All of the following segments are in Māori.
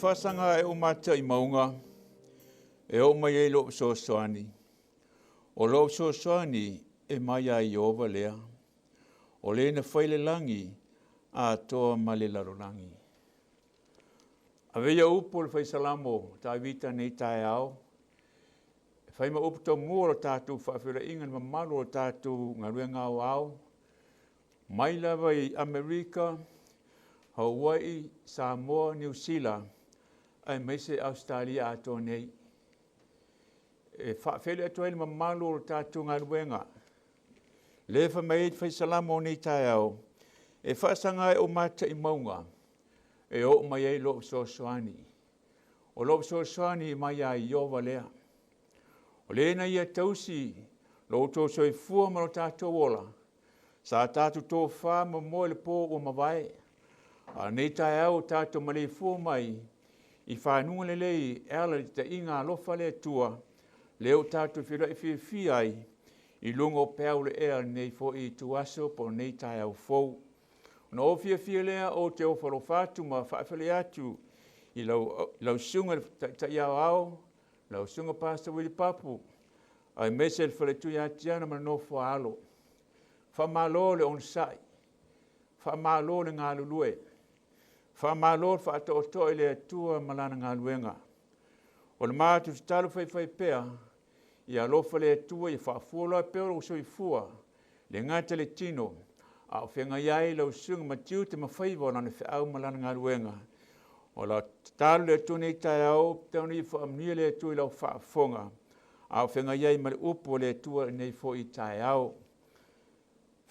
whasanga e o mata I maunga, e o mai e lo so soani. O lo so soani e mai a I ova lea. O le na whaile langi a toa male larolangi. A veia upo le whai salamo ta vita nei Taeao. Whai ma upo tau mua o tātou whawhira ingan ma malu o tātou ngā rua ngā wao. Mai lawa I Amerika, Hawaii, Samoa, New Zealand, ai meise Australia ato nei. E whawhele ato ele ma malu o tātou ngā ruenga. Le whamai whai salamo nei Taeao. E whaasanga e o mata I maunga. E o mai e lo so soani. O lo so soani mai a I ova lea. O le na ia tausi lo to so I fua ma lo tātou ola. Sa tātou tō whā ma moe le pō o mawai. A nei Taeao tātou ma le fua mai. I whanunga le lei ela te inga lofa le tua. Leo tātou whira I whiwhi ai. I lungo pēu le ea nei fo I tuaso po nei Taeao fou. Na o whiwhi lea o te o wharo Faatumu whaafele atu. I lau sunga Taeao au. Lau sunga pasta wili papu. Ai mese le whale tui atiana ma no whaalo. Whamalo le on sai. Whamalo le ngā lulue. Whamalo le whaatoto le atua malana ngā luenga. O le mātu te talo whai pēa. I alofa le atua I whaafuola pēo o soi fua. Le ngata le tino. A o whenga iai lau sunga ma tiu te mawhaiwa na whiau malana ngā luenga. O la talo le atua nei Taeao. Tau ni whaamnia le atua I lau whaafonga. A o whenga iai ma le upo le atua nei fo I Taeao.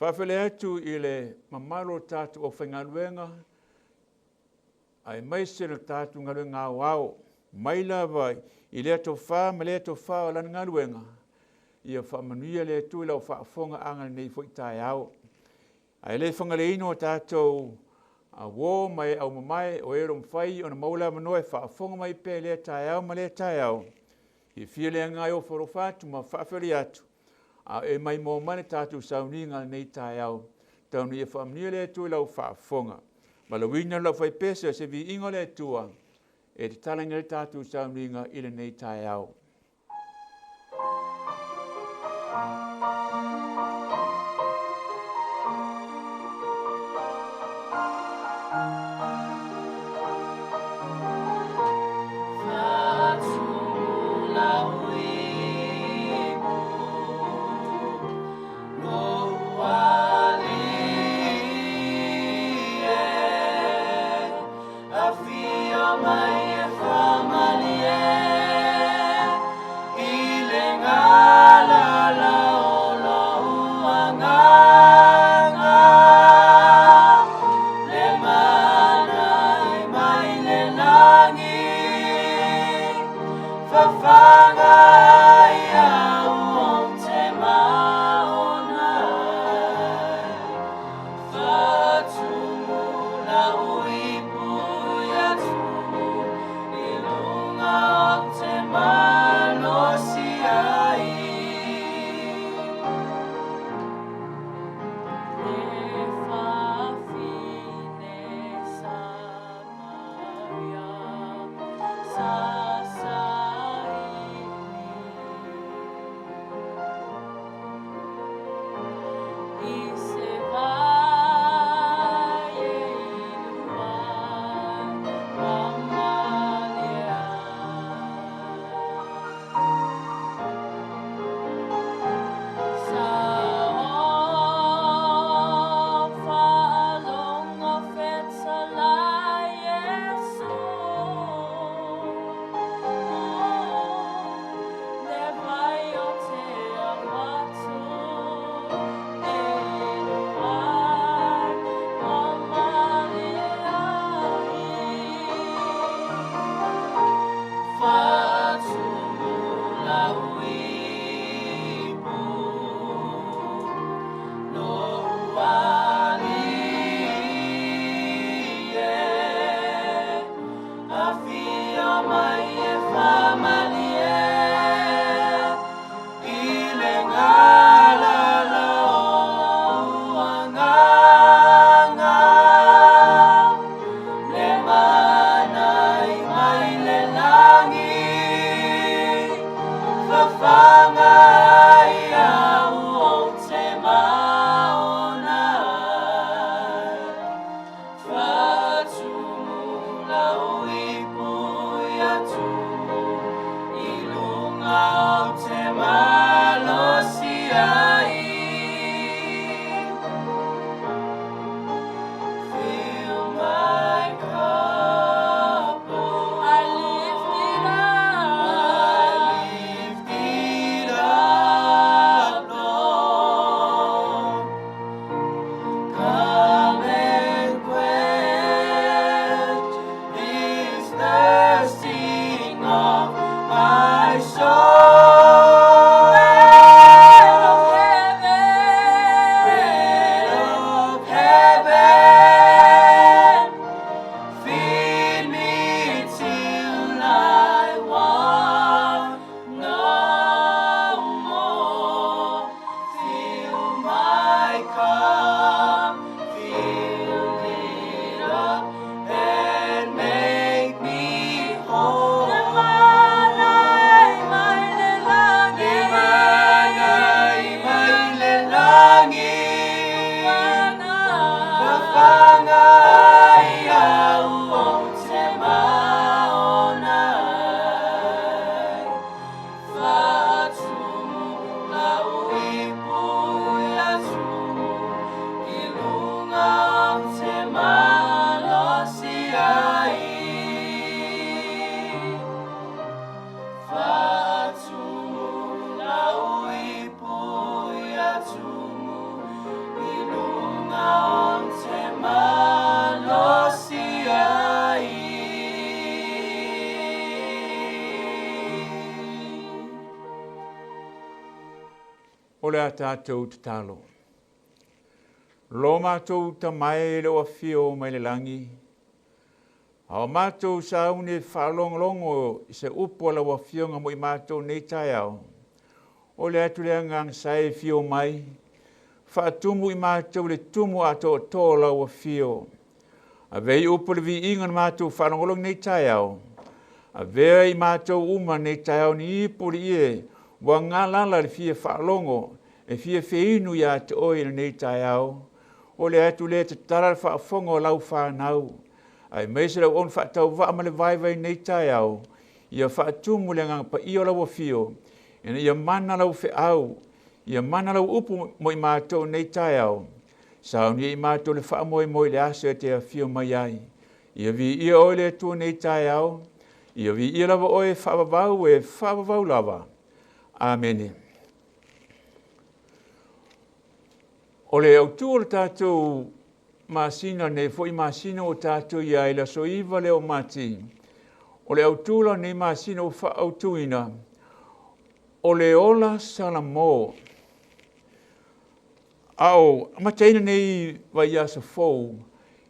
Whawhele atu I le mamalo tātu o whenga luenga. Ai maise le tātu ngā luenga wao. Mai lawa I le ato wha, ma le ato wha o lana ngā luenga. Ia whaamanuia le atu I lau whaafonga anga nei fo I Taeao. Ai le whangale ino o tātou a wō mai au mamai o ero mwhai o na maula manoe whaafonga mai pē le Taeao ma le Taeao. I whia le ngai o wharo Faatumu whaafere atu. A e mai mō mane tātou sauninga nei Taeao. Taunu ia whaamnia le atu I lau whaafonga. Ma la wina lau whai pesa se vi ingo le atua. E te talanga le tātou sauninga I le nei Taeao. Faatumu La'u Ipu, Afia mai e whamalie le a tātou te talo. Lo mātou ta mai le wa fio mai le langi. Ao mātou sa une whaalongolongo se upo la wa fio nga mo i mātou nei Taeao. O le atu le ngang sae fio mai. Faatumu i mātou le tumu ato tō la wa fio. A vei upo le vi ingan mātou whaalongolong nei Taeao. A vei i mātou uma nei Taeao ni ipu li ie. Wa ngā lala le fia whaalongo. E fia whiinu ia te oi nei Taeao. O le atu le te tara whaafongo lau whanau. Ai meise lau on whaatau waamale vai nei Taeao. Ia whaatumu le ngang pa io lau fio. Ina ia mana lau whiau. Ia mana lau upu mo i mātou nei Taeao. Sao ni i mātou le whaamoe le aso e te a fio mai ai. Ia vi ia oi le tu nei Taeao. Ia vi ia lava oe whaavavau lava. Amen. O le au tu o le tātou masina ne fo i masina o tātou ia ila so iwa leo mati. O le au tūla ne masina o wha au tuina. O le ola salamo. Ao, mataina nei vai asa fou.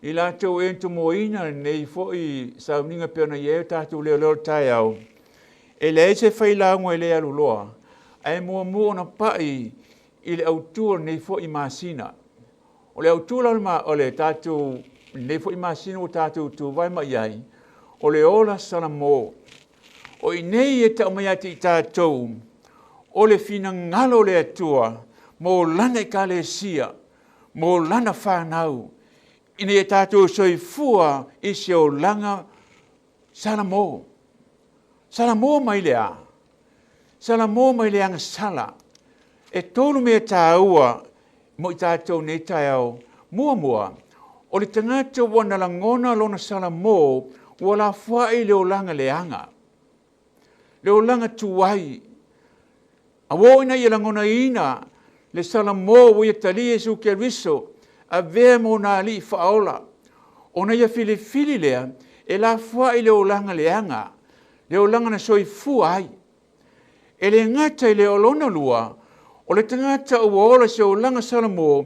I lātou entu moina nei fo i sauninga peona ieo tātou Leoleo Taeao. E le se whailaunga e le aluloa. Ai mua na pai i le autua nei fo i masina. O le autua o le tātou nei fo i masina o tātou tu vai mai ai. O le ola salamo. O i nei e tau mai ati i tātou. O le fina ngalo le atua. Mo lana i ka le sia. Mo lana whanau. Ine e tātou soifua i se o langa salamo. Salamo mai lea. Salamo mai leanga sala. E tonu mea tāua mo i tātou nei Taeao. Mua. O le tangata wana langona lona salamo wala whai leo langa leanga. Leo langa tuai. A woina i langona ina le salamo wia tali e su ke riso. A vea mo nā li whaola. Ona ia fili lea e la whai leo langa leanga. Leo langa na soi fuai. E le ngata i leo lona lua. O le tangata ua ola se o langa salamo,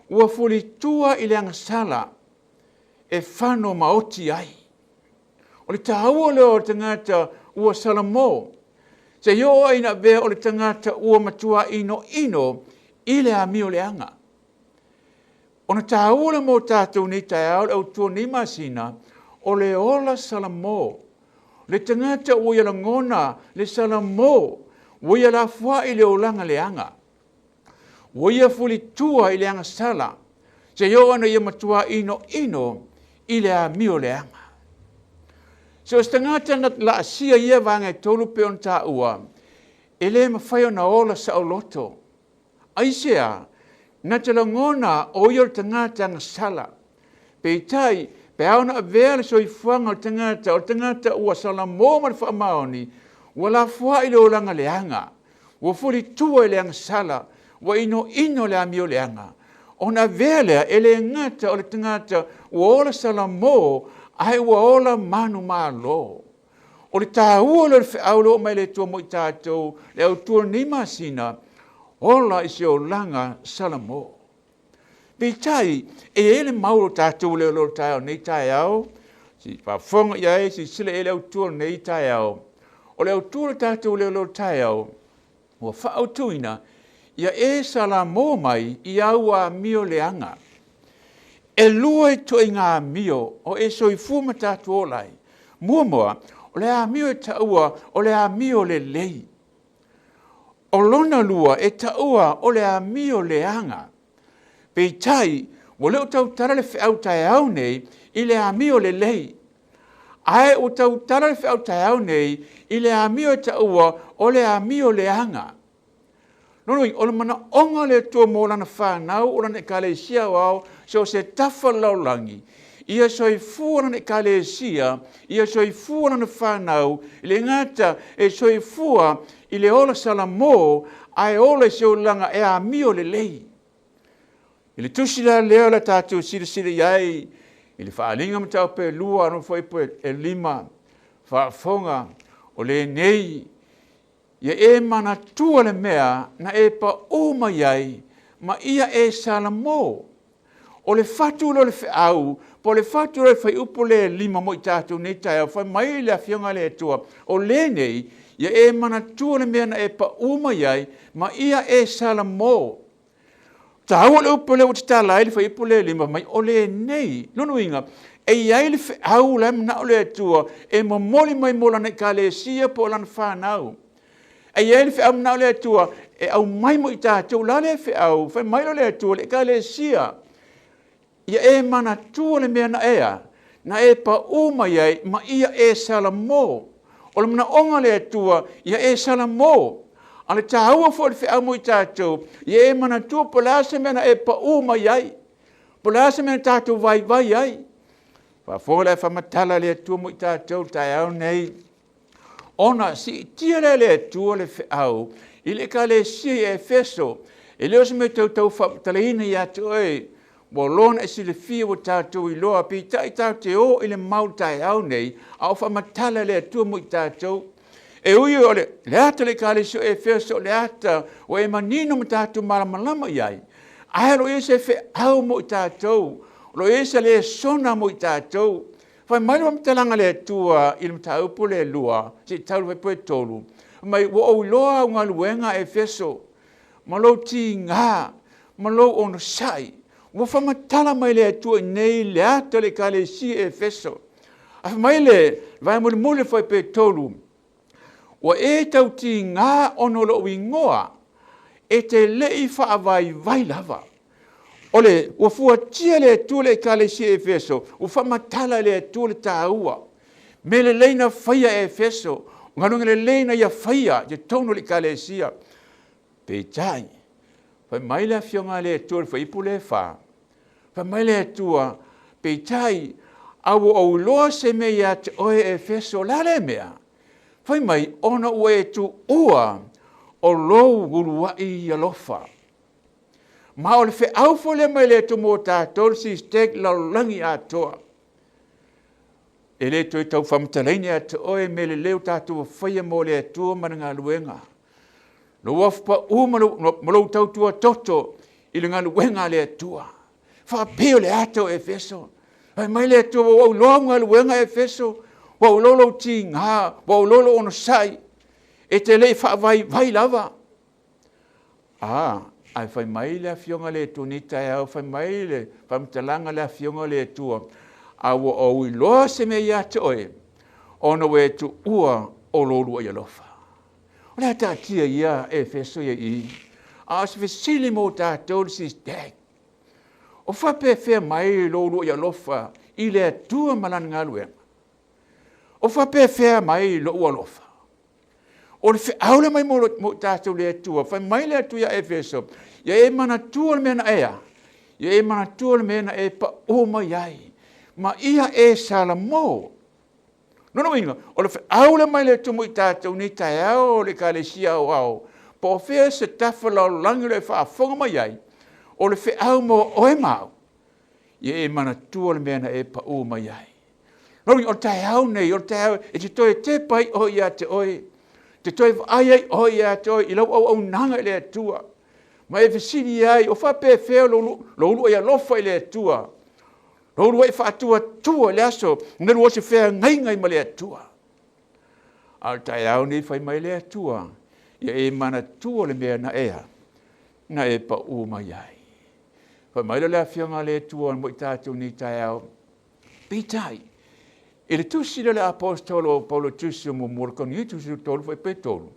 ua fuli tua i leanga sala, e whano maoti ai. O le taua leo o le tangata ua salamo, se yo aina vea o le tangata ua matua ino i le amio leanga. O na taua le mo tātou ni Taeao le autua ni masina, o le ola salamo, le tangata ua la ngona le salamo, ua la fua i le olanga leanga. Woia fuli tua i leanga sala. Se yo ana ia matua ino i le amio leanga. Se o stangata na la asia ia vanga e tolu pe on ta ua. E le mawhaio na ola saoloto. Aisea, na te langona o ia tangata nga sala. Pe tai, pe auna a vea le soifuanga o tangata ua salamo ma le whaamaoni. Wala fua i le olanga leanga. Wa fuli tua i leanga sala. Wa ino le amio leanga. Ona velea ele ngata o le tangata ua ola salamo ai ua ola manu malo. O le tāua le whiaulo mai le tua mo i tātou le autua ni masina ola i se o langa salamo. Pitai e ele mauro tātou Leoleo Taeao nei Taeao. Si whafonga iai si sila ele autua nei Taeao. O le autua tātou Leoleo Taeao ua whaautuina ia e salamo mai i aua mio leanga. E lua i toi ngā mio o e soifu matatu olai. Mua, o le a mio e taua o le a mio le lei. O lona lua e taua o le a mio leanga. Pei tai, o leo tau tara le whiau Taeao nei i le a mio le lei. Ai o tau tara le whiau Taeao nei i le a mio e taua o le a mio leanga. Nonoi, o le mana onga le tua mō lana whanau o lana e ka le sia wao, so se tafa laulangi. Ia soifua lana e ka le sia, ia soifua lana whanau, i le ngata e soifua i le ola salamo, ai ola se o langa e a mio le lei. I le tusi la leo la tātou siri iai, i le whaalinga matau pe lua, anu fwoi pe e lima, whaafonga, o le nei, ia e mana tua le mea na e pa uma iai, ma ia e salamo. O le fatu lo le whiau, po le fatu lo le whai upo le lima mo i tātou nei Taeao, whai mai le awhionga le atua. O le nei, ia e mana tua le mea na e pa uma iai, ma ia e salamo. Tāua le upo le o te tālai le whai upo le lima, mai o le nei, nono inga, e iai le whiau le mna o le atua, e mamoli mai mola nei ka le sia po lan whanau. E iai le whiau mna o le atua, e au mai mo i tātou, la le whiau, whai mai lo le atua, le ka le sia. Ia e mana tua le mea na ea, na e pa uma iai, ma ia e salamo. O le mana onga le atua, ia e salamo. A le tāua fo le whiau mo i tātou, ia e mana tua po lasa mea na e pa uma iai. Po lasa mea tātou vai iai. Pa fōle whamatala le atua mo i tātou, Taeao nei. Ona si tia le atua le whiau, i le ka le si e feso, e leo se me tau whatalehina i atu oi, Bolona e sile fia o tātou i loa, pi tai tau te o i le mau Taeao nei, au whamatala le atua mo i tātou. E ui o le ata le ka le sio e feso, le ata o e manino mo tātou malamalama iai. Ae lo e se fe au mo i tātou, lo e se le sona mo i tātou. Whai mai lo mtalanga le atua i le mtaupo le lua, si tau le poe tolu. Mai wo au loa o ngā luenga e feso, malo ti ngā, malo ono sai, wo whamatala mai le atua nei le ata le ka le si e feso. A mai le, vai mole mole whai pe tolu, wa e tau ti ngā ono lo ingoa, e te lei whaavai vai lava. Ole, ua fua tia le atua le ka le si e feso, u whamatala le atua le tāua. Me le leina whaia e feso, ngalunga le leina ia whaia, te tono le ka le sia. Pe tai, whai mai le awhionga le atua le whaipu le wha. Whai mai le atua, pe tai, awu au loa se me ia te oe e feso la le mea. Whai mai ona ua e tu ua o lou gurua i alofa. Ma o le whi aufo le mai le tu mō tātou SISDAC laulangi atoa. E le tu e tau whamtalaini atu oe me le leo tātou whaia mō le atua mana ngā luenga. Lo wafpa u malau tau tua toto i le ngā luenga le atua. Whapeo le ato e feso. Ai mai le atua wau loa ngā luenga e feso. Wau lolo ti ngā, wau lolo ono sai. E te le whaavai vai lava. Ai whai mai le awhionga le tu ni Taeao, whai mai le whamtalanga le awhionga le tua. Awa o i loa se me ia te oe, ono e tu ua o lorua i alofa. O le ata tia ia e feso ia i, a se fesili mo tātou SISDAC. O whape whea mai lorua i alofa, i le atua malan ngā luenga. O whape whea mai lo ua alofa. O le whiaule mai mo tātou le atua, whai mai le atua ia e feso, ia e mana tua le mena ea, ia e mana tua le mena e pa oma iai, ma ia e salamo. Nono inga, o le whiaule mai le atua mo i tātou ni Taeao le ka le sia au au, po whea se tawhalau langi le whaafonga mai iai, o le whiau mo oe mau, ia e mana tua le mena e pa oma iai. Nono inga, o Taeao nei, o Taeao, e te toi te pai o ia te oe, te toi ai o ia te oe, i lau au nanga le atua. Ma e fesiri ai, o whape whea lo ulu ia lofa i le atua. Lo ulu e whaatua tua le aso, ngaru o se whea ngai ma le atua. Al Taeao ni whai mai le atua, ia e mana tua le mea na ea, na e pa uma iai. Whai mai le awhionga le atua, mo i tātou ni Taeao, pitai. E le tusi le apostolo Paulo tusi mo morkoni tusi tolu foi pe tolu.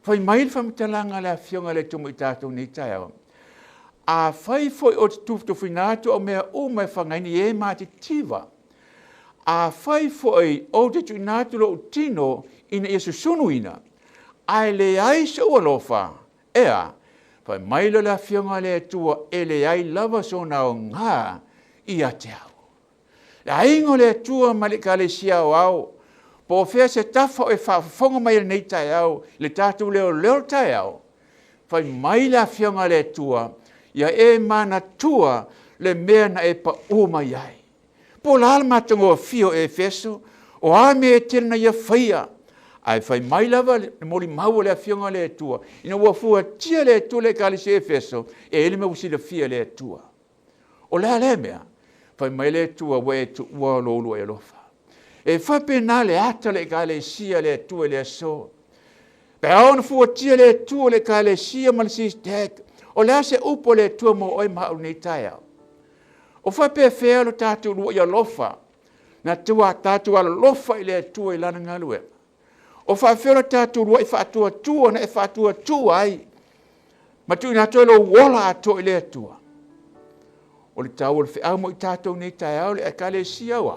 Foi mai le famtalanga le afionga le tumu i tātou ni Taeao. A fai foi o tufto finato o mea o mai whangaini e mati tiva. A fai foi o te tuinato lo tino ina Yesu sunuina. Ai le ai se ualofa. Ea, fai mai le afionga le tua e le ai lava sona o ngā i a te au. La ingo le tua malika le sia au, po fea se tafa o e whaafonga mai nei Taeao, le tātou Leoleo Taeao, whai mai la whionga le tua, ia e mana tua le mea na e pa uma iai. Po la matango fio e feso, o a me e tena ia whaia, Ai fai mai lava moli mau le afionga le tua. Ina ua fua tia le tua le kalisi Efeso, e ele me usi le fia le tua. O le mea, fai mai le tua we tu ua lolo e lofa. E fai pena le ata le kalisia le tua le so. Pe aona fua tia le tua le kalisia ma le SISDAC, o le ase upo le tua mo oi mao ni Taeao. O fai pe fea lo tatu lua ia lofa, na tua tatu ala lofa i le tua i lana ngalue. O whawhera tātou rua i whātua tua na e whātua tua ai. Ma tui nā toi lo wola ato i lea tua. O le tau o le whiau mo i tātou nei Taeao le aka le siawa.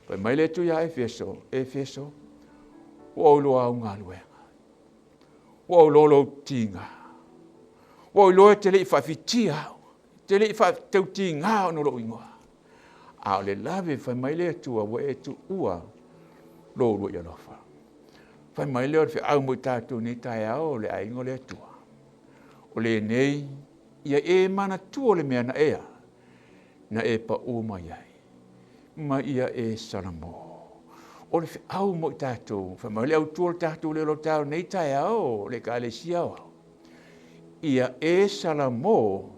Pai mai le tui a Efeso, o au loa au ngā luenga. O au lolo tinga. O au loa te le i whawhitia au. Te le i whātau tinga au no lo ingoa. A le lave fai mai le tua wa e tu ua lolo ia lofa. Fai mai leo fe au mo tātou ni Taeao le aingo le tua. O le nei, ia e mana tua le mea na ea, na e pa o mai ai. Ma ia e salamo. O le fe au mo tātou, fai mai leo tua le tātou le lo tātou nei Taeao le ka le siawa. Ia e salamo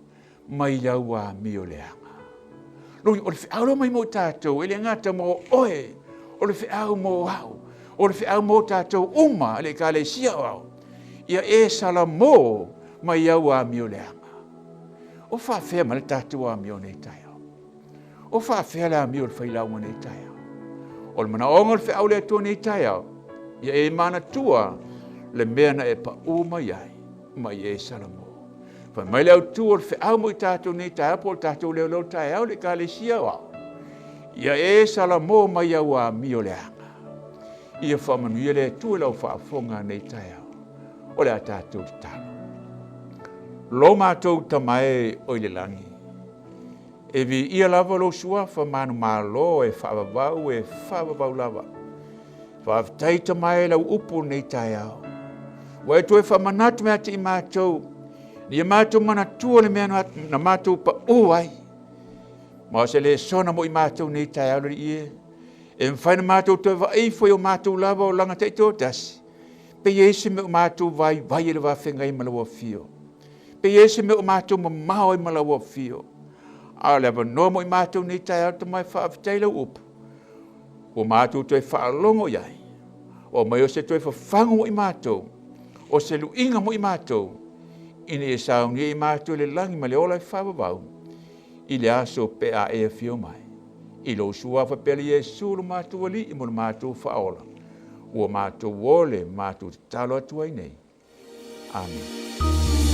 mai laua mi o leanga. Nui, o le fe au lo mai mo tātou, ele ngata mo oe, o le whiau mō au, o le whiau mō tātou uma le ka le sia au, ia e sala mō mai au a mio leanga. O whawhea ma le tātou a mio nei Taeao. O whawhea le a mio le whailaunga nei Taeao. O le mana onga le whiau le atua nei Taeao, ia e mana tua le mea na e pa o mai ai, mai e sala mō. Whai mai le au tua le whiau mo i tātou nei Taeao, po le tātou Leoleo Taeao le ka le sia au. Ia e salamo mai au a mio leanga. Ia whamanuia le tue lau whaafonga nei Taeao. O le a tātou talo. Lo mātou tamae o le langi. E vi ia lava lo sua whamanu mālo e whaavavau lava. Whaaftai tamae lau upu nei Taeao. Wa e tue whamanatu mea te i mātou. Ni mātou mana tua le mea na mātou pa uai. Ma se le sona mo i mātou nei Taeao le ie. E mwhaina mātou toi wa eifoi o mātou lava o langa teito o tasi. Pe iese me o mātou vai ele wa whenga i malawa fio. Pe iese me o mātou ma mao i malawa fio. A lewa no mo i mātou nei Taeao ta mai whaafitaila upu. O mātou toi whaalongo iai. O mai o se toi whafango mo i mātou. O se luinga mo i mātou. Ine e saungi i mātou le langi ma le ola i whaavavau. I le aso pe a e fio mai. I lo sua fa peli Yesu lo mātou ali i mo le mātou whaola. Ua mātou wole mātou talo atu ai nei. Amen.